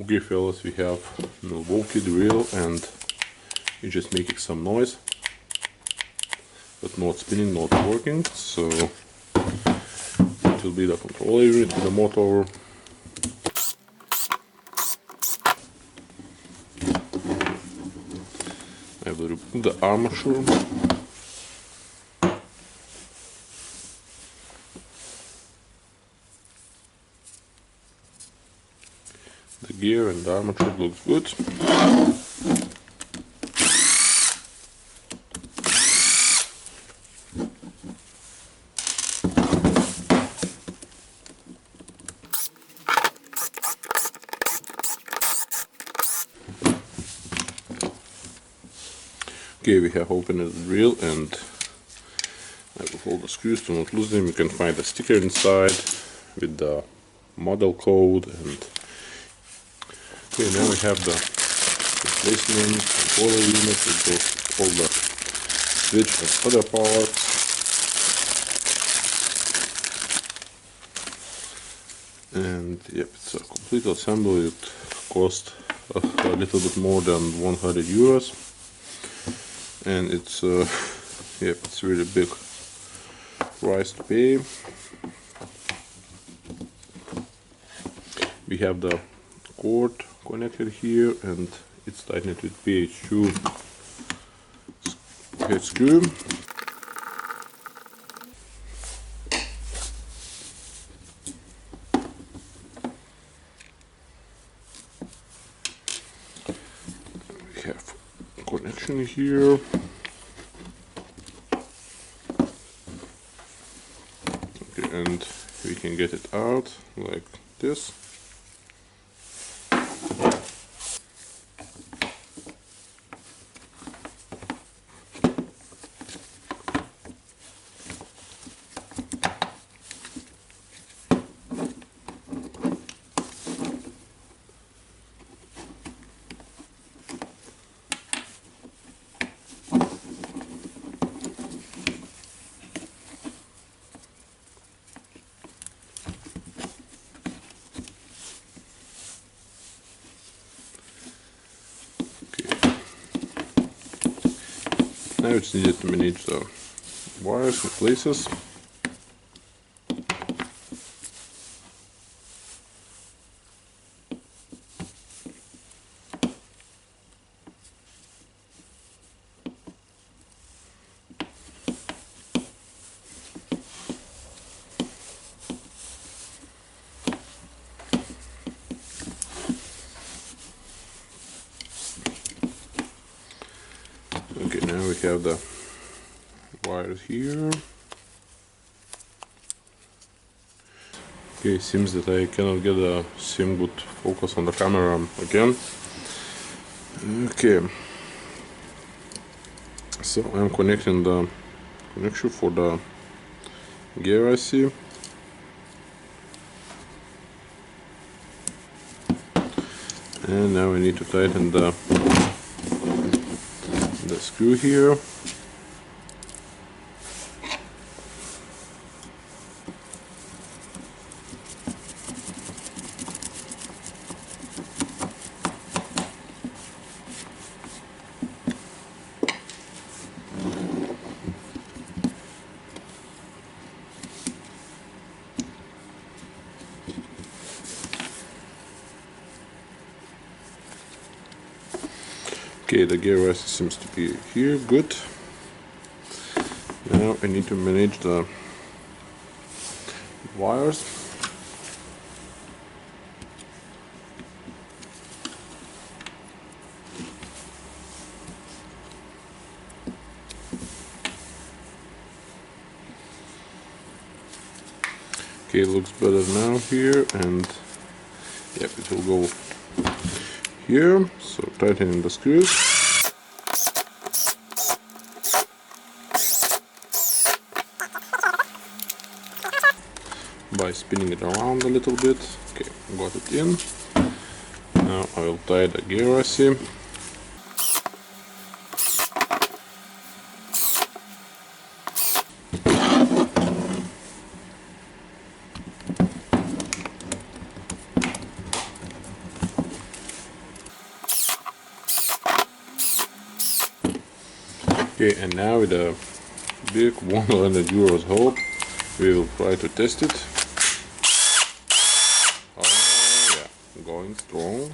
Okay fellas, we have Milwaukee drill and it's just making some noise, but not spinning, not working, so it will be the control unit with the motor. I will remove the armature. The gear and the armature looks good. Okay, we have opened the drill and I will hold the screws to not lose them. You can find a sticker inside with the model code. And okay, now we have the replacement controller unit with all the switch and other parts. And yep, it's a complete assembly. It cost a little bit more than 100 euros. And it's yep, it's really big price to pay. We have the cord connected here and it's tightened with PH2 head screw. We have connection here. Okay, and we can get it out like this. Now it's needed to manage the wires and places. Okay, now we have the wires here. Okay, seems that I cannot get the same good focus on the camera again. Okay, so I'm connecting the connection for the gear IC. And now I need to tighten the screw here. Okay, the gear IC seems to be here, good. Now I need to manage the wires. Okay, it looks better now here, and yep, it will go here. So tightening the screws. By spinning it around a little bit. Okay, got it in. Now I will tie the gear IC. Okay, and now with a big 100 euros hope, we will try to test it. Oh yeah, going strong.